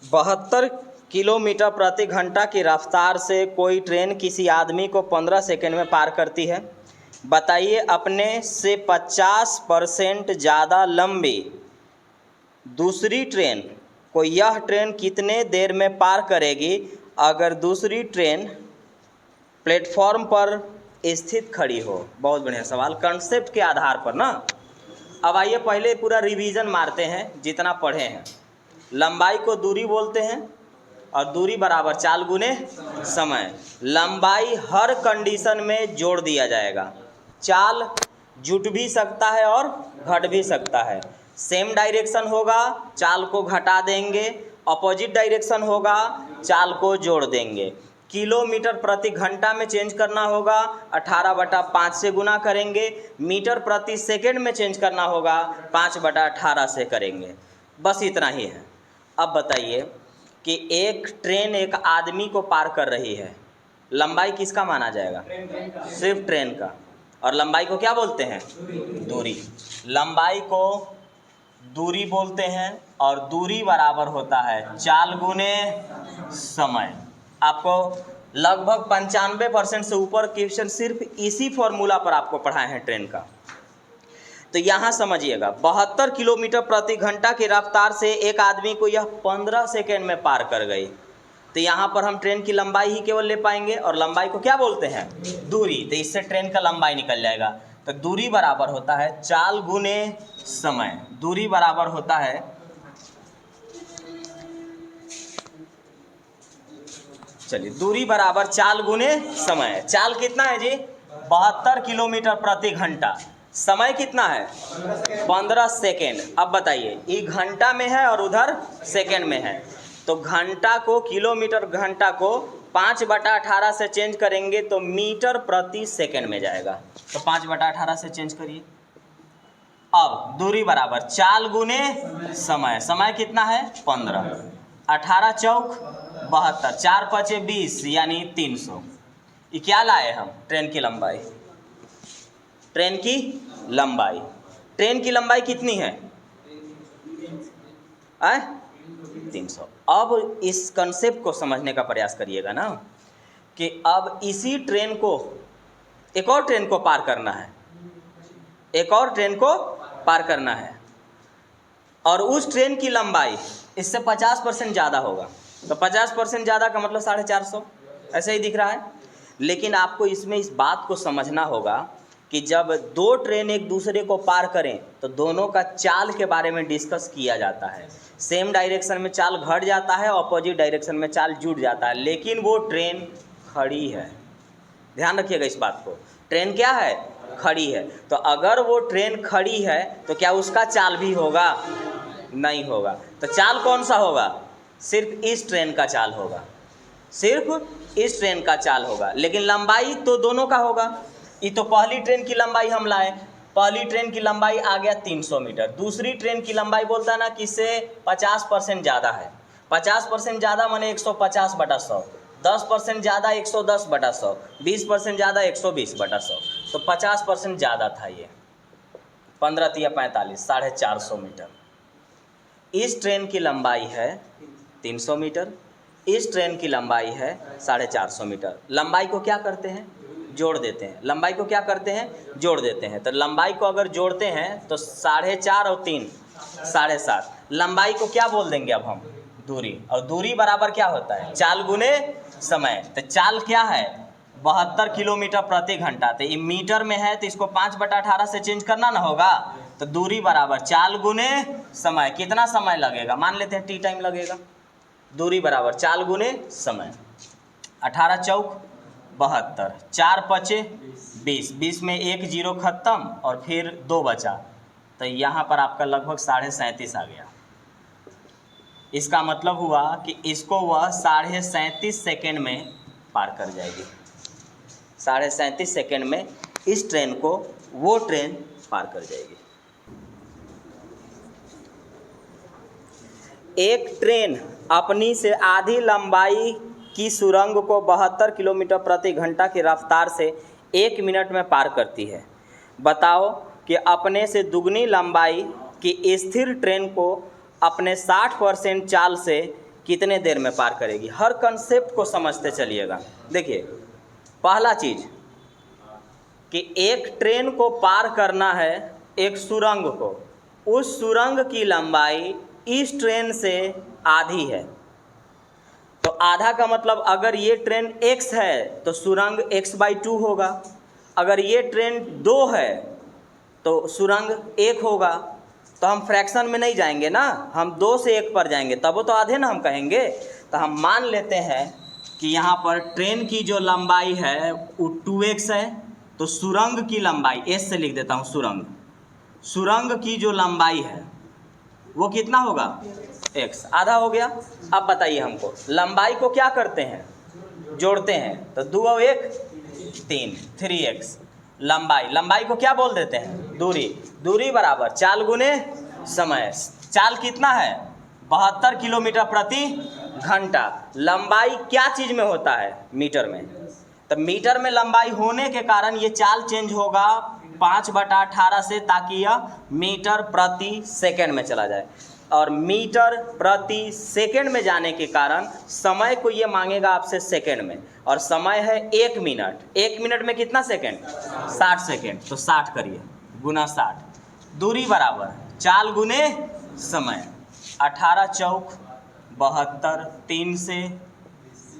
72 kilometre प्रति घंटा की रफ्तार से कोई ट्रेन किसी आदमी को 15 सेकंड में पार करती है। बताइए अपने से 50% ज़्यादा लंबी दूसरी ट्रेन को यह ट्रेन कितने देर में पार करेगी अगर दूसरी ट्रेन प्लेटफॉर्म पर स्थित खड़ी हो। बहुत बढ़िया सवाल, कंसेप्ट के आधार पर ना। अब आइए पहले पूरा रिवीजन मारते हैं जितना पढ़े हैं। लंबाई को दूरी बोलते हैं और दूरी बराबर चाल गुने समय। लंबाई हर कंडीशन में जोड़ दिया जाएगा। चाल जुट भी सकता है और घट भी सकता है। सेम डायरेक्शन होगा चाल को घटा देंगे, अपोजिट डायरेक्शन होगा चाल को जोड़ देंगे। किलोमीटर प्रति घंटा में चेंज करना होगा 18/5 से गुना करेंगे। मीटर प्रति सेकंड में चेंज करना होगा 5/18 से करेंगे। बस इतना ही है। अब बताइए कि एक ट्रेन एक आदमी को पार कर रही है, लंबाई किसका माना जाएगा? सिर्फ ट्रेन का। और लंबाई को क्या बोलते हैं? दूरी। लंबाई को दूरी बोलते हैं और दूरी बराबर होता है चाल गुने समय। आपको लगभग 95% से ऊपर क्वेश्चन सिर्फ इसी फॉर्मूला पर आपको पढ़ाए हैं ट्रेन का। तो यहाँ समझिएगा 72 किलोमीटर प्रति घंटा की रफ्तार से एक आदमी को यह 15 सेकेंड में पार कर गई। तो यहाँ पर हम ट्रेन की लंबाई ही केवल ले पाएंगे और लंबाई को क्या बोलते हैं? दूरी। तो इससे ट्रेन का लंबाई निकल जाएगा। तो दूरी बराबर होता है चाल गुने समय। दूरी बराबर होता है दूरी बराबर चाल गुने समय। चाल कितना है जी? 72 किलोमीटर प्रति घंटा। समय कितना है? 15 सेकेंड। अब बताइए ये घंटा में है और उधर सेकेंड में है। तो घंटा को किलोमीटर घंटा को 5/18 से चेंज करेंगे तो मीटर प्रति सेकेंड में जाएगा। तो 5/18 से चेंज करिए। अब दूरी बराबर चाल गुने समय। समय कितना है? 15। 18 चौक 72, 4 5 20 यानी 300। ये क्या लाए हम? ट्रेन की लंबाई। ट्रेन की लंबाई। ट्रेन की लंबाई कितनी है? 300। अब इस कंसेप्ट को समझने का प्रयास करिएगा ना कि अब इसी ट्रेन को एक और ट्रेन को पार करना है, एक और ट्रेन को पार करना है और उस ट्रेन की लंबाई इससे 50% ज़्यादा होगा। तो 50% ज़्यादा का मतलब 450, ऐसे ही दिख रहा है। लेकिन आपको इसमें इस बात को समझना होगा कि जब दो ट्रेन एक दूसरे को पार करें तो दोनों का चाल के बारे में डिस्कस किया जाता है। सेम डायरेक्शन में चाल घट जाता है, अपोजिट डायरेक्शन में चाल जुट जाता है, लेकिन वो ट्रेन खड़ी है। ध्यान रखिएगा इस बात को। ट्रेन क्या है? खड़ी है। तो अगर वो ट्रेन खड़ी है तो क्या उसका चाल भी होगा? नहीं होगा। तो चाल कौन सा होगा? सिर्फ इस ट्रेन का चाल होगा, सिर्फ इस ट्रेन का चाल होगा। लेकिन लंबाई तो दोनों का होगा। ये तो पहली ट्रेन की लंबाई हम लाए। पहली ट्रेन की लंबाई आ गया 300 मीटर। दूसरी ट्रेन की लंबाई बोलता है ना कि इससे 50% ज़्यादा है। 50% ज़्यादा माने 150/100, 10% ज़्यादा 110/100, 20% ज़्यादा 120/100। तो 50% ज़्यादा था ये। 15 तिया 45, 450 मीटर। इस ट्रेन की लंबाई है 300 मीटर, इस ट्रेन की लंबाई है 450 मीटर। लंबाई को क्या करते हैं? जोड़ देते हैं। लंबाई को क्या करते हैं? जोड़ देते हैं। तो लंबाई को अगर जोड़ते हैं तो 4.5 और 3 7.5। लंबाई को क्या बोल देंगे अब हम? दूरी। और दूरी बराबर क्या होता है? चाल गुने समय। तो चाल क्या है? 72 किलोमीटर प्रति घंटा। तो ये मीटर में है तो इसको 5/18 से चेंज करना ना होगा। तो दूरी बराबर चाल गुने समय। कितना समय लगेगा? मान लेते हैं टी टाइम लगेगा। दूरी बराबर चाल गुने समय। 18 चौक 72, 4 5 20, 20 में 1 0 खत्म और फिर 2 बचा। तो यहाँ पर आपका लगभग 37.5 आ गया। इसका मतलब हुआ कि इसको वह 37.5 सेकेंड में पार कर जाएगी। 37.5 सेकेंड में इस ट्रेन को वो ट्रेन पार कर जाएगी। एक ट्रेन अपनी से आधी लंबाई की सुरंग को 72 किलोमीटर प्रति घंटा की रफ्तार से 1 मिनट में पार करती है। बताओ कि अपने से दुगनी लंबाई की स्थिर ट्रेन को अपने 60% चाल से कितने देर में पार करेगी। हर कंसेप्ट को समझते चलिएगा। देखिए, पहला चीज़ कि एक ट्रेन को पार करना है एक सुरंग को, उस सुरंग की लंबाई इस ट्रेन से आधी है। तो आधा का मतलब अगर ये ट्रेन x है तो सुरंग x/2 होगा, अगर ये ट्रेन 2 है तो सुरंग 1 होगा। तो हम फ्रैक्शन में नहीं जाएंगे ना, हम 2 से 1 पर जाएंगे, तब वो तो आधे ना हम कहेंगे। तो हम मान लेते हैं कि यहाँ पर ट्रेन की जो लंबाई है वो 2x है, तो सुरंग की लंबाई, s से लिख देता हूँ, सुरंग की जो लंबाई है वो कितना होगा, x, आधा हो गया। अब बताइए हमको लंबाई को क्या करते हैं, जोड़ते हैं, तो 2 और 1 3, 3x। लंबाई को क्या बोल देते हैं, दूरी बराबर चाल गुने समय। चाल कितना है, 72 किलोमीटर प्रति घंटा। लंबाई क्या चीज़ में होता है, मीटर में। तो मीटर में लंबाई होने के कारण ये चाल चेंज होगा 5/18 से, ताकि यह मीटर प्रति सेकंड में चला जाए। और मीटर प्रति सेकंड में जाने के कारण समय को ये मांगेगा आपसे सेकंड में, और समय है 1 मिनट। 1 मिनट में कितना सेकंड, 60 सेकंड। तो 60 करिए, गुना 60। दूरी बराबर चाल गुने समय। 18 चौक 72, 3 से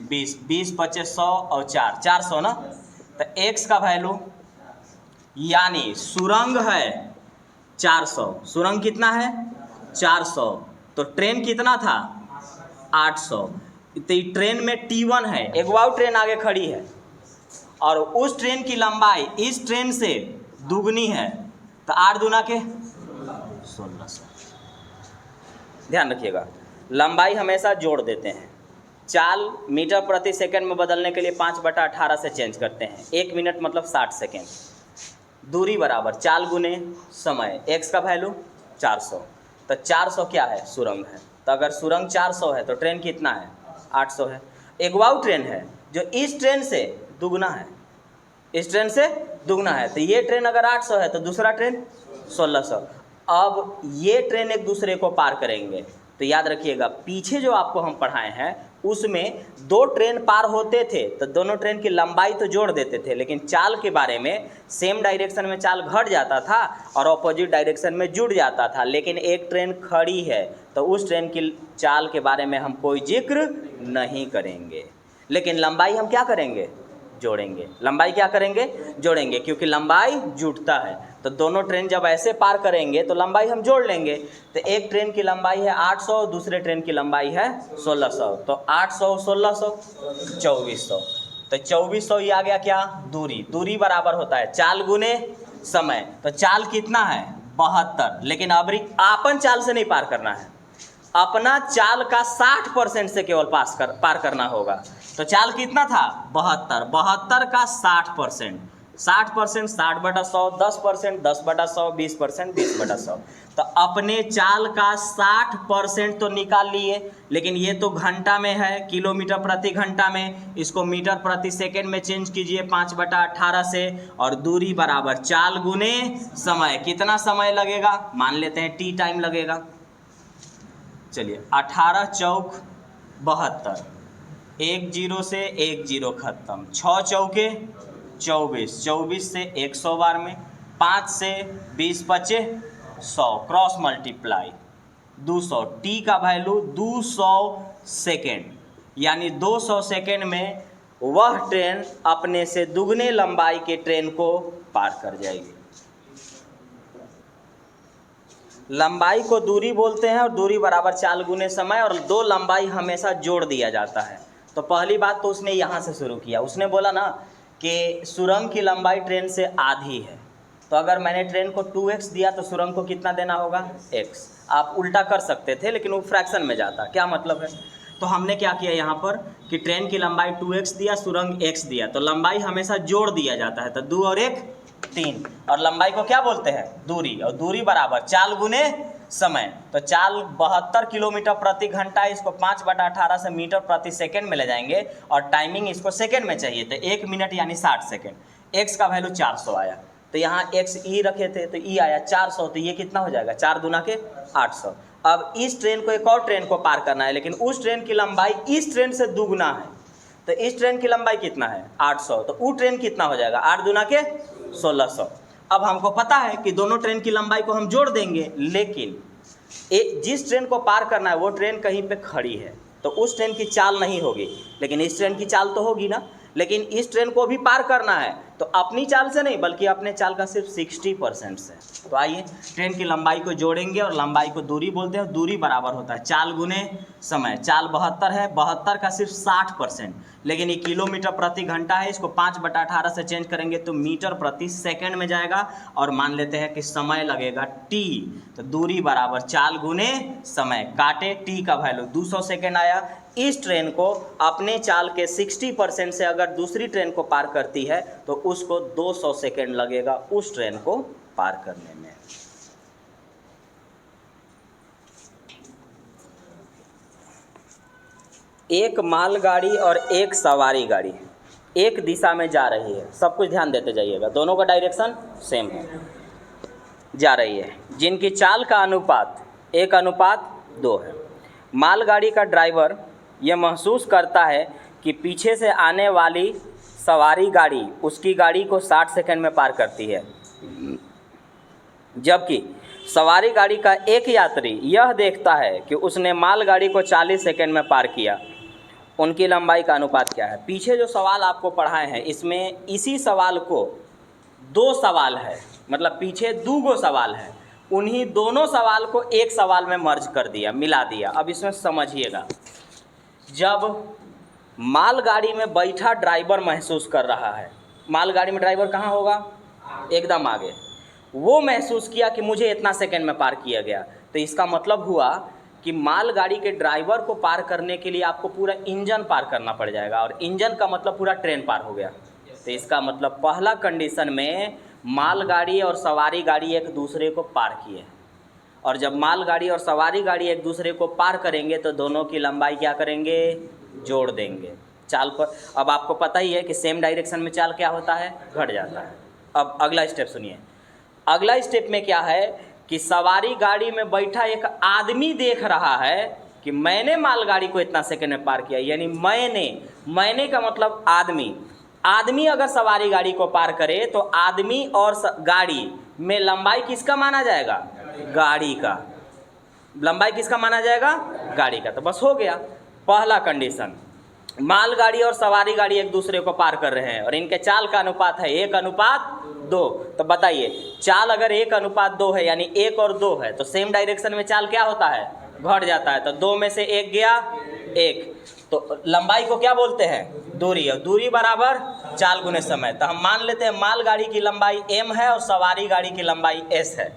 20, 20 25 100 और 400 ना। तो x का वैल्यू यानी सुरंग है 400, सुरंग कितना है 400, तो ट्रेन कितना था 800। तो ट्रेन में T1 है, एक और ट्रेन आगे खड़ी है, और उस ट्रेन की लंबाई इस ट्रेन से दुगनी है, तो 8 दूना के 1600। ध्यान रखिएगा, लंबाई हमेशा जोड़ देते हैं। चाल मीटर प्रति सेकंड में बदलने के लिए 5/18 से चेंज करते हैं। 1 मिनट मतलब 60 सेकंड। दूरी बराबर चाल गुने समय, x का वैल्यू 400। तो 400 क्या है, सुरंग है। तो अगर सुरंग 400 है तो ट्रेन कितना है, 800 है। एक वाउ ट्रेन है जो इस ट्रेन से दुगना है, इस ट्रेन से दुगना है। तो ये ट्रेन अगर 800 है तो दूसरा ट्रेन 1600। अब ये ट्रेन एक दूसरे को पार करेंगे। तो याद रखिएगा, पीछे जो आपको हम पढ़ाए हैं उसमें 2 ट्रेन पार होते थे तो दोनों ट्रेन की लंबाई तो जोड़ देते थे, लेकिन चाल के बारे में सेम डायरेक्शन में चाल घट जाता था और ऑपोजिट डायरेक्शन में जुड़ जाता था। लेकिन एक ट्रेन खड़ी है तो उस ट्रेन की चाल के बारे में हम कोई जिक्र नहीं करेंगे, लेकिन लंबाई हम क्या करेंगे, जोड़ेंगे। लंबाई क्या करेंगे, जोड़ेंगे, क्योंकि लंबाई जुड़ता है। तो दोनों ट्रेन जब ऐसे पार करेंगे तो लंबाई हम जोड़ लेंगे। तो एक ट्रेन की लंबाई है 800, दूसरे ट्रेन की लंबाई है 1600। तो 800 1600 2400। तो 2400 ये आ गया क्या, दूरी बराबर होता है चाल गुने समय। तो चाल कितना है 72, लेकिन अब आपन चाल से नहीं पार करना है, अपना चाल का 60% से केवल पार करना होगा। तो चाल कितना था 72 का 60%, 60/100, 10%, 10/100, 20%, 20/100। तो अपने चाल का 60% तो निकाल लिए, लेकिन ये तो घंटा में है, किलोमीटर प्रति घंटा में, इसको मीटर प्रति सेकंड में चेंज कीजिए 5/18 से, और दूरी बराबर चाल गुने समय। कितना समय लगेगा, मान लेते हैं टी टाइम लगेगा। चलिए 18 चौक 72, 1 0 से 1 0 खत्म, 6 चौके 24, 24 से 100 बार में, 5 से 20 25 100, क्रॉस मल्टीप्लाई 200। टी का वैल्यू 200 सेकेंड, यानी 200 सेकेंड में वह ट्रेन अपने से दुगने लंबाई के ट्रेन को पार कर जाएगी। लंबाई को दूरी बोलते हैं, और दूरी बराबर चाल गुने समय, और 2 लंबाई हमेशा जोड़ दिया जाता है। तो पहली बात तो उसने यहाँ से शुरू किया, उसने बोला ना कि सुरंग की लंबाई ट्रेन से आधी है। तो अगर मैंने ट्रेन को 2x दिया तो सुरंग को कितना देना होगा, x। आप उल्टा कर सकते थे, लेकिन वो फ्रैक्शन में जाता, क्या मतलब है। तो हमने क्या किया यहाँ पर कि ट्रेन की लंबाई 2x दिया, सुरंग x दिया, तो लंबाई हमेशा जोड़ दिया जाता है। तो 2 और 1 3, और लंबाई को क्या बोलते हैं, दूरी, और दूरी बराबर चाल गुने समय। तो चाल 72 किलोमीटर प्रति घंटा, इसको 5/18 से मीटर प्रति सेकंड में ले जाएंगे, और टाइमिंग इसको सेकंड में चाहिए, तो 1 मिनट यानी 60 सेकंड। x का वैल्यू 400 आया, तो यहाँ x ई रखे थे तो ई आया 400, तो ये कितना हो जाएगा, 4 दूना के 800। अब इस ट्रेन को एक और ट्रेन को पार करना है, लेकिन उस ट्रेन की लंबाई इस ट्रेन से दुगुना है। तो इस ट्रेन की लंबाई कितना है 800, तो वो ट्रेन कितना हो जाएगा 8 दूना के 1600। अब हमको पता है कि दोनों ट्रेन की लंबाई को हम जोड़ देंगे, लेकिन जिस ट्रेन को पार करना है वो ट्रेन कहीं पे खड़ी है, तो उस ट्रेन की चाल नहीं होगी, लेकिन इस ट्रेन की चाल तो होगी ना। लेकिन इस ट्रेन को भी पार करना है तो अपनी चाल से नहीं, बल्कि अपने चाल का सिर्फ 60% से। तो आइए ट्रेन की लंबाई को जोड़ेंगे, और लंबाई को दूरी बोलते हैं, और दूरी बराबर होता है चाल गुने समय। चाल 72 है, 72 का सिर्फ 60%, लेकिन ये किलोमीटर प्रति घंटा है, इसको 5/18 से चेंज करेंगे तो मीटर प्रति सेकंड में जाएगा। और मान लेते हैं कि समय लगेगा t, तो दूरी बराबर चाल गुने समय, काटे t का वैल्यू 200 सेकेंड आया। इस ट्रेन को अपने चाल के 60% से अगर दूसरी ट्रेन को पार करती है तो उसको 200 सेकेंड लगेगा उस ट्रेन को पार करने में। एक मालगाड़ी और एक सवारी गाड़ी एक दिशा में जा रही है, सब कुछ ध्यान देते जाइएगा, दोनों का डायरेक्शन सेम है, जा रही है, जिनकी चाल का अनुपात 1:2 है। मालगाड़ी का ड्राइवर यह महसूस करता है कि पीछे से आने वाली सवारी गाड़ी उसकी गाड़ी को 60 सेकंड में पार करती है, जबकि सवारी गाड़ी का एक यात्री यह देखता है कि उसने मालगाड़ी को 40 सेकंड में पार किया। उनकी लंबाई का अनुपात क्या है? पीछे जो सवाल आपको पढ़ाए हैं इसमें इसी सवाल को 2 सवाल है, मतलब पीछे 2 सवाल है, उन्हीं दोनों सवाल को एक सवाल में मर्ज कर दिया, मिला दिया। अब इसमें समझिएगा, जब मालगाड़ी में बैठा ड्राइवर महसूस कर रहा है, मालगाड़ी में ड्राइवर कहाँ होगा? एकदम आगे। वो महसूस किया कि मुझे इतना सेकंड में पार किया गया, तो इसका मतलब हुआ कि मालगाड़ी के ड्राइवर को पार करने के लिए आपको पूरा इंजन पार करना पड़ जाएगा, और इंजन का मतलब पूरा ट्रेन पार हो गया। तो इसका मतलब पहला कंडीशन में मालगाड़ी और सवारी गाड़ी एक दूसरे को पार किए, और जब मालगाड़ी और सवारी गाड़ी एक दूसरे को पार करेंगे तो दोनों की लंबाई क्या करेंगे? जोड़ देंगे चाल पर। अब आपको पता ही है कि सेम डायरेक्शन में चाल क्या होता है? घट जाता है। अब अगला स्टेप सुनिए। अगला स्टेप में क्या है कि सवारी गाड़ी में बैठा एक आदमी देख रहा है कि मैंने मालगाड़ी को इतना सेकंड में पार किया, यानी मैंने का मतलब आदमी अगर सवारी गाड़ी को पार करे तो आदमी और गाड़ी में लंबाई किसका माना जाएगा? गाड़ी का। लंबाई किसका माना जाएगा? गाड़ी का। तो बस हो गया पहला कंडीशन। मालगाड़ी और सवारी गाड़ी एक दूसरे को पार कर रहे हैं और इनके चाल का अनुपात है 1:2। तो बताइए, चाल अगर 1:2 है, यानी 1 और 2 है, तो सेम डायरेक्शन में चाल क्या होता है? घट जाता है। तो 2 में से 1 गया 1, तो लंबाई को क्या बोलते हैं? दूरी। और दूरी बराबर चाल गुने समय। तो हम मान लेते हैं मालगाड़ी की लंबाई m है और सवारी गाड़ी की लंबाई s है।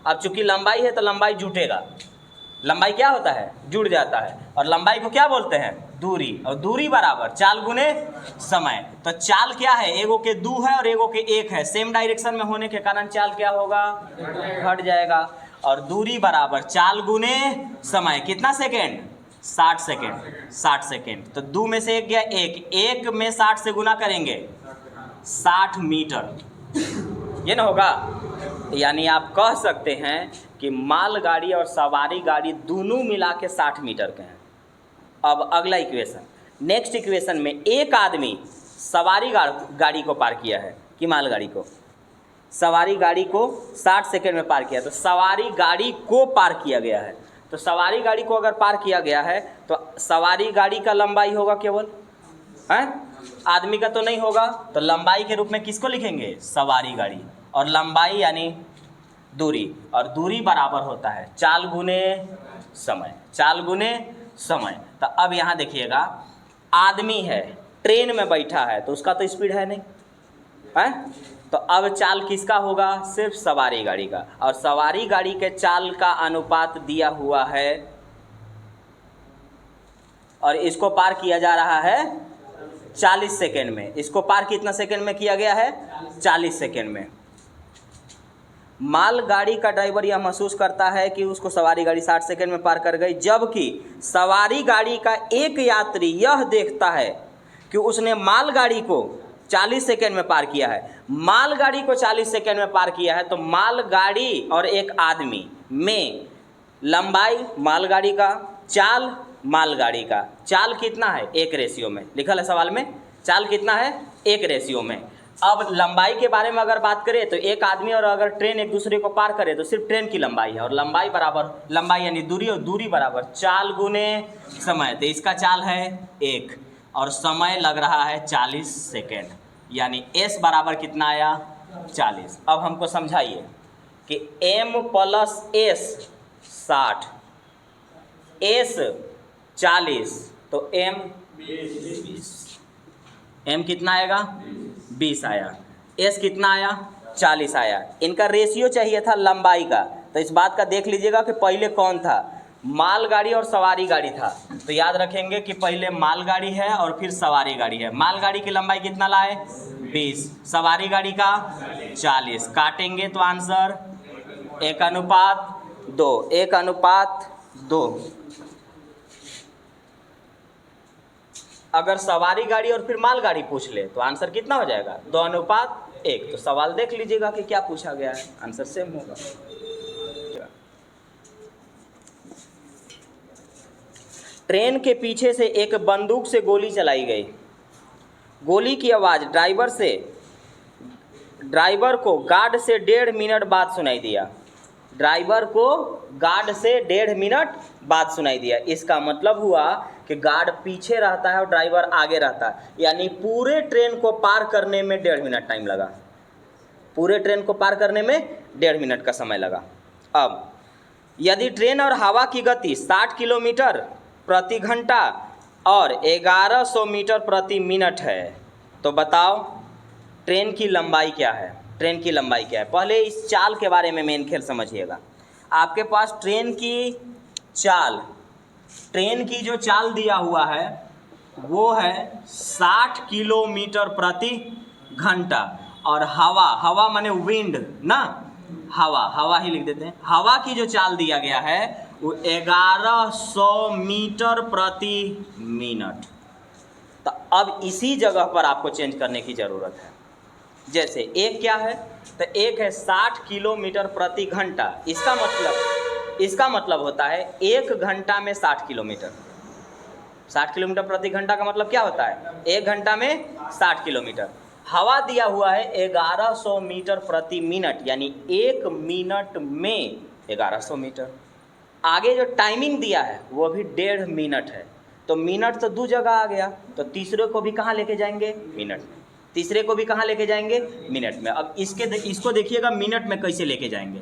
अब चूंकि लंबाई है तो लंबाई जुटेगा, लंबाई क्या होता है? जुड़ जाता है। और लंबाई को क्या बोलते हैं? दूरी। और दूरी बराबर चाल गुने समय। तो चाल क्या है? एगो के 2 है और एगो के 1 है, सेम डायरेक्शन में होने के कारण चाल क्या होगा? घट जाएगा। और दूरी बराबर चाल गुने समय। कितना सेकेंड? 60 सेकेंड। 60 सेकेंड। तो 2 में से 1 गया 1 में 60 से गुना करेंगे 60 मीटर, ये ना होगा? यानी आप कह सकते हैं कि मालगाड़ी और सवारी गाड़ी दोनों मिला के 60 मीटर के हैं। अब अगला इक्वेशन, नेक्स्ट इक्वेशन में एक आदमी सवारी गाड़ी को पार किया है कि मालगाड़ी को? सवारी गाड़ी को 60 सेकेंड में पार किया, तो सवारी गाड़ी को पार किया गया है। तो सवारी गाड़ी को अगर पार किया गया है तो सवारी गाड़ी का लंबाई होगा केवल, हैं? आदमी का तो नहीं होगा। तो लंबाई के रूप में किसको लिखेंगे? सवारी गाड़ी। और लंबाई यानी दूरी, और दूरी बराबर होता है चाल गुने समय। चाल गुने समय। तो अब यहाँ देखिएगा, आदमी है, ट्रेन में बैठा है, तो उसका तो स्पीड है नहीं, है? तो अब चाल किसका होगा? सिर्फ सवारी गाड़ी का। और सवारी गाड़ी के चाल का अनुपात दिया हुआ है, और इसको पार किया जा रहा है 40 सेकेंड में। इसको पार कितना सेकेंड में किया गया है? 40 सेकेंड में। मालगाड़ी का ड्राइवर यह महसूस करता है कि उसको सवारी गाड़ी 60 सेकेंड में पार कर गई, जबकि सवारी गाड़ी का एक यात्री यह देखता है कि उसने मालगाड़ी को 40 सेकेंड में पार किया है। मालगाड़ी को 40 सेकेंड में पार किया है, तो मालगाड़ी और एक आदमी में लंबाई मालगाड़ी का, चाल मालगाड़ी का। चाल कितना है? 1 रेशियो में लिखल है सवाल में, चाल कितना है? 1 रेशियो में। अब लंबाई के बारे में अगर बात करें तो एक आदमी और अगर ट्रेन एक दूसरे को पार करे तो सिर्फ ट्रेन की लंबाई है, और लंबाई बराबर लंबाई यानी दूरी, और दूरी बराबर चाल गुने समय। तो इसका चाल है 1 और समय लग रहा है 40 सेकेंड, यानी s बराबर कितना आया? 40। अब हमको समझाइए कि m + s 60, s 40, तो m 20। m कितना आएगा? 20 आया। s कितना आया? 40 आया। इनका रेशियो चाहिए था लंबाई का, तो इस बात का देख लीजिएगा कि पहले कौन था, मालगाड़ी और सवारी गाड़ी था। तो याद रखेंगे कि पहले मालगाड़ी है और फिर सवारी गाड़ी है। मालगाड़ी की लंबाई कितना लाए? 20, सवारी गाड़ी का 40। काटेंगे तो आंसर 1:2, 1:2। अगर सवारी गाड़ी और फिर मालगाड़ी पूछ ले तो आंसर कितना हो जाएगा? 2:1। तो सवाल देख लीजिएगा कि क्या पूछा गया है, आंसर सेम होगा। ट्रेन के पीछे से एक बंदूक से गोली चलाई गई। गोली की आवाज़ ड्राइवर को गार्ड से 1.5 मिनट बाद सुनाई दिया। ड्राइवर को गार्ड से 1.5 मिनट बाद सुनाई दिया। इसका मतलब हुआ कि गार्ड पीछे रहता है और ड्राइवर आगे रहता है, यानी पूरे ट्रेन को पार करने में 1.5 मिनट टाइम लगा। पूरे ट्रेन को पार करने में 1.5 मिनट का समय लगा। अब यदि ट्रेन और हवा की गति 60 किलोमीटर प्रति घंटा और 1100 मीटर प्रति मिनट है, तो बताओ ट्रेन की लंबाई क्या है? ट्रेन की लंबाई क्या है? पहले इस चाल के बारे में मेन खेल समझिएगा। आपके पास ट्रेन की जो चाल दिया हुआ है वो है 60 किलोमीटर प्रति घंटा, और हवा माने विंड ना, हवा ही लिख देते हैं। हवा की जो चाल दिया गया है वो 1100 मीटर प्रति मिनट। तो अब इसी जगह पर आपको चेंज करने की ज़रूरत है। जैसे एक क्या है, तो एक है 60 किलोमीटर प्रति घंटा। इसका मतलब होता है 1 घंटा में 60 किलोमीटर। 60 किलोमीटर प्रति घंटा का मतलब क्या होता है? 1 घंटा में 60 किलोमीटर। हवा दिया हुआ है 1100 मीटर प्रति मिनट, यानी 1 मिनट में 1100 मीटर। आगे जो टाइमिंग दिया है वो भी 1.5 मिनट है। तो मिनट तो 2 जगह आ गया, तो तीसरे को भी कहाँ लेके जाएंगे? मिनट में। तीसरे को भी कहाँ लेके जाएंगे? मिनट में। अब इसको देखिएगा मिनट में कैसे लेके जाएंगे।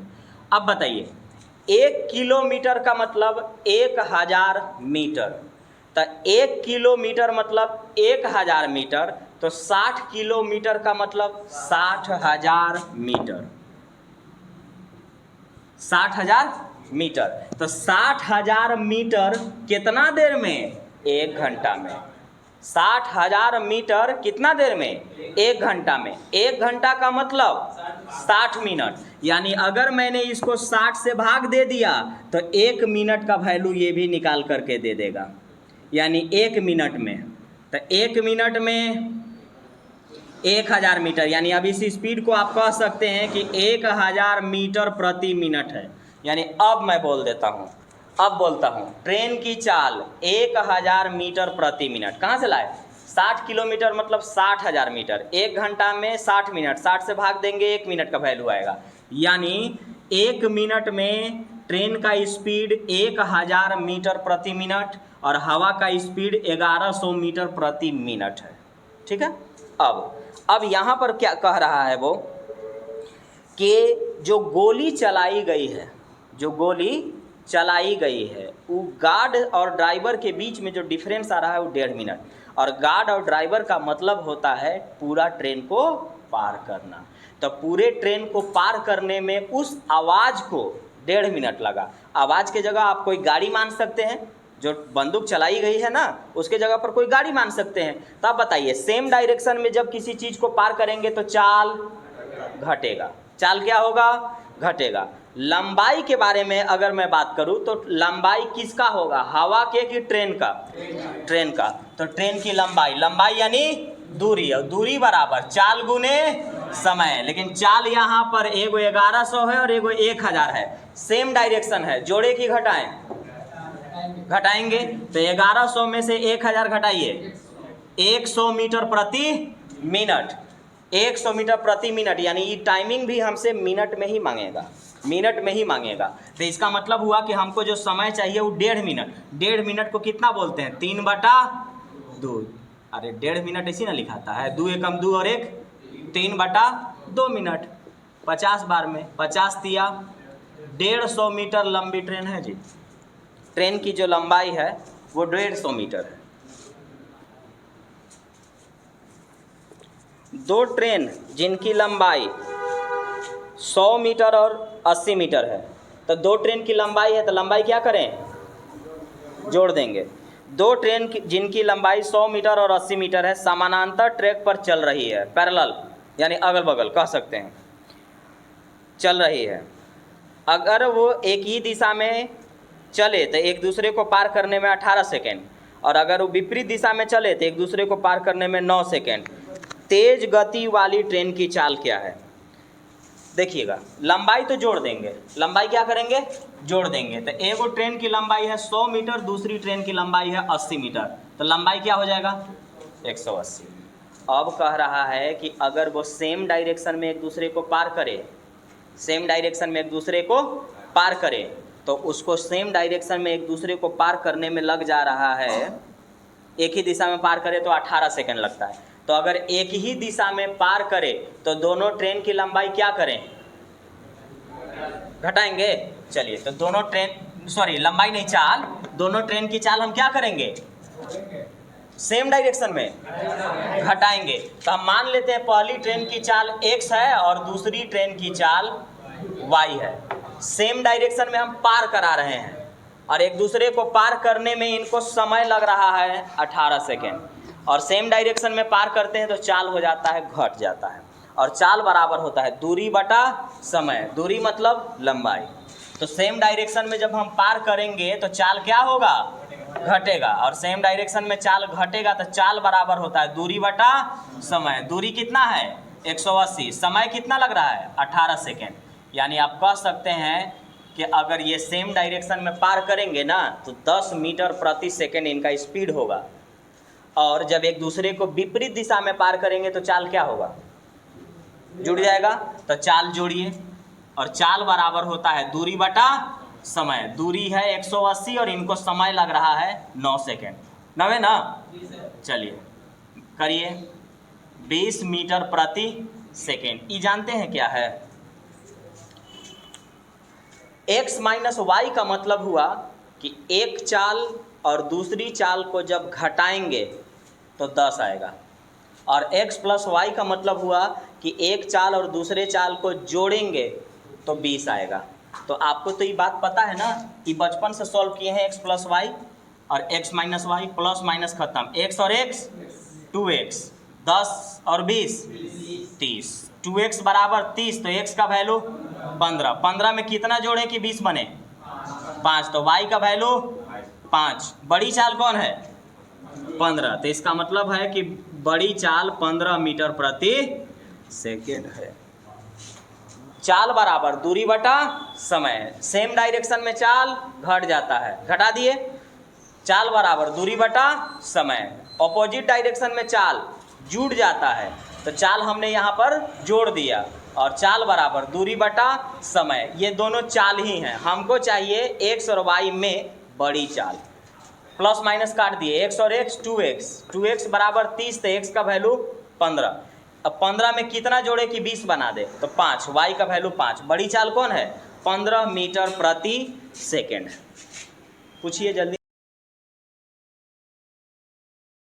अब बताइए, 1 किलोमीटर का मतलब 1000 मीटर, तो 1 किलोमीटर मतलब 1000 मीटर, तो 60 किलोमीटर का मतलब 60,000 मीटर। 60,000 मीटर, तो 60,000 मीटर कितना देर में? 1 घंटा में। 60,000 मीटर कितना देर में? 1 घंटा में। 1 घंटा का मतलब 60 मिनट, यानी अगर मैंने इसको 60 से भाग दे दिया तो 1 मिनट का वैल्यू ये भी निकाल करके दे देगा, यानी 1 मिनट में। तो 1 मिनट में 1000 मीटर, यानी अब इस स्पीड को आप कह सकते हैं कि 1000 मीटर प्रति मिनट है। यानी अब मैं बोलता हूँ ट्रेन की चाल 1000 मीटर प्रति मिनट। कहाँ से लाए? 60 किलोमीटर मतलब 60,000 मीटर। 1 घंटा में 60 मिनट, 60 से भाग देंगे 1 मिनट का वैल्यू आएगा, यानी 1 मिनट में ट्रेन का स्पीड 1000 मीटर प्रति मिनट और हवा का स्पीड 1100 मीटर प्रति मिनट है। ठीक है। अब यहाँ पर क्या कह रहा है वो कि जो गोली चलाई गई है वो गार्ड और ड्राइवर के बीच में जो डिफरेंस आ रहा है वो 1.5 मिनट, और गार्ड और ड्राइवर का मतलब होता है पूरा ट्रेन को पार करना। तो पूरे ट्रेन को पार करने में उस आवाज़ को 1.5 मिनट लगा। आवाज़ के जगह आप कोई गाड़ी मान सकते हैं, जो बंदूक चलाई गई है ना उसके जगह पर कोई गाड़ी मान सकते हैं। तो आप बताइए, सेम डायरेक्शन में जब किसी चीज़ को पार करेंगे तो चाल घटेगा। चाल क्या होगा? घटेगा। लंबाई के बारे में अगर मैं बात करूं तो लंबाई किसका होगा? हवा के कि ट्रेन का? ट्रेन का। तो ट्रेन की लंबाई यानी दूरी, और दूरी बराबर चाल गुने समय। लेकिन चाल यहाँ पर एगो 1100 है और एगो 1000 है। सेम डायरेक्शन है, जोड़े कि घटाएं? घटाएंगे। तो 1100 में से 1000 घटाइए, 100 मीटर प्रति मिनट। 100 मीटर प्रति मिनट, यानी ये टाइमिंग भी हमसे मिनट में ही मांगेगा, मिनट में ही मांगेगा। तो इसका मतलब हुआ कि हमको जो समय चाहिए वो 1.5 मिनट। 1.5 मिनट को कितना बोलते हैं? 3/2। अरे 1.5 मिनट इसी ना लिखाता है, 2 एकम 2 और 1 3/2 मिनट। 50 बार में 50 दिया, 150 मीटर लंबी ट्रेन है जी। ट्रेन की जो लंबाई है वो 150 मीटर है। दो ट्रेन जिनकी लंबाई 100 मीटर और 80 मीटर है, तो दो ट्रेन की लंबाई है तो लंबाई क्या करें? जोड़ देंगे। दो ट्रेन की जिनकी लंबाई 100 मीटर और 80 मीटर है, समानांतर ट्रैक पर चल रही है, पैरेलल यानी अगल बगल कह सकते हैं, चल रही है। अगर वो एक ही दिशा में चले तो एक दूसरे को पार करने में 18 सेकेंड, और अगर वो विपरीत दिशा में चले तो एक दूसरे को पार करने में 9 सेकेंड। तेज गति वाली ट्रेन की चाल क्या है? देखिएगा, लंबाई तो जोड़ देंगे, लंबाई क्या करेंगे? जोड़ देंगे। तो एगो ट्रेन की लंबाई है 100 मीटर, दूसरी ट्रेन की लंबाई है 80 मीटर, तो लंबाई क्या हो जाएगा? 180। अब कह रहा है कि अगर वो सेम डायरेक्शन में एक दूसरे को पार करे, सेम डायरेक्शन में एक दूसरे को पार करे, तो उसको सेम डायरेक्शन में एक दूसरे को पार करने में लग जा रहा है, एक ही दिशा में पार करे तो 18 सेकेंड लगता है। तो अगर एक ही दिशा में पार करे तो दोनों ट्रेन की लंबाई क्या करें? घटाएंगे। चलिए, तो दोनों ट्रेन, सॉरी लंबाई नहीं, चाल, दोनों ट्रेन की चाल हम क्या करेंगे? सेम डायरेक्शन में घटाएंगे। तो हम मान लेते हैं पहली ट्रेन की चाल x है और दूसरी ट्रेन की चाल y है। सेम डायरेक्शन में हम पार करा रहे हैं और एक दूसरे को पार करने में इनको समय लग रहा है 18 सेकेंड, और सेम डायरेक्शन में पार करते हैं तो चाल हो जाता है, घट जाता है, और चाल बराबर होता है दूरी बटा समय। दूरी मतलब लंबाई। तो सेम डायरेक्शन में जब हम पार करेंगे तो चाल क्या होगा? घटेगा, और सेम डायरेक्शन में चाल घटेगा तो चाल बराबर होता है दूरी बटा समय। दूरी कितना है? 180। समय कितना लग रहा है? 18 सेकेंड। यानी आप कह सकते हैं कि अगर ये सेम डायरेक्शन में पार करेंगे ना तो 10 मीटर प्रति सेकेंड इनका स्पीड होगा, और जब एक दूसरे को विपरीत दिशा में पार करेंगे तो चाल क्या होगा? जुड़ जाएगा। तो चाल जोड़िए, और चाल बराबर होता है दूरी बटा समय। दूरी है 180 और इनको समय लग रहा है 9 सेकेंड। 9 है ना? चलिए करिए, 20 मीटर प्रति सेकेंड। ये जानते हैं क्या है? x माइनस वाई का मतलब हुआ कि एक चाल और दूसरी चाल को जब घटाएंगे तो 10 आएगा, और x प्लस वाई का मतलब हुआ कि एक चाल और दूसरे चाल को जोड़ेंगे तो 20 आएगा। तो आपको तो ये बात पता है ना कि बचपन से सॉल्व किए हैं x प्लस वाई और x minus y, plus minus खत्म, x और x 2x, 10 और 20 30, 2x बराबर 30, तो x का वैल्यू 15। 15 में कितना जोड़ें कि 20 बने? 5, तो y का वैल्यू 5। बड़ी चाल कौन है? 15। तो इसका मतलब है कि बड़ी चाल 15 मीटर प्रति सेकेंड है। चाल बराबर दूरी बटा समय। सेम डायरेक्शन में चाल घट जाता है, घटा दिए। चाल बराबर दूरी बटा समय। ऑपोजिट डायरेक्शन में चाल जुड़ जाता है, तो चाल हमने यहाँ पर जोड़ दिया, और चाल बराबर दूरी बटा समय। ये दोनों चाल ही हैं, हमको चाहिए x और y में बड़ी चाल। प्लस माइनस काट दिए, x और x 2x, 2x बराबर 30, तो x का वैल्यू 15। अब 15 में कितना जोड़े कि 20 बना दे? तो 5, y का वैल्यू 5। बड़ी चाल कौन है? 15 मीटर प्रति सेकेंड। पूछिए जल्दी।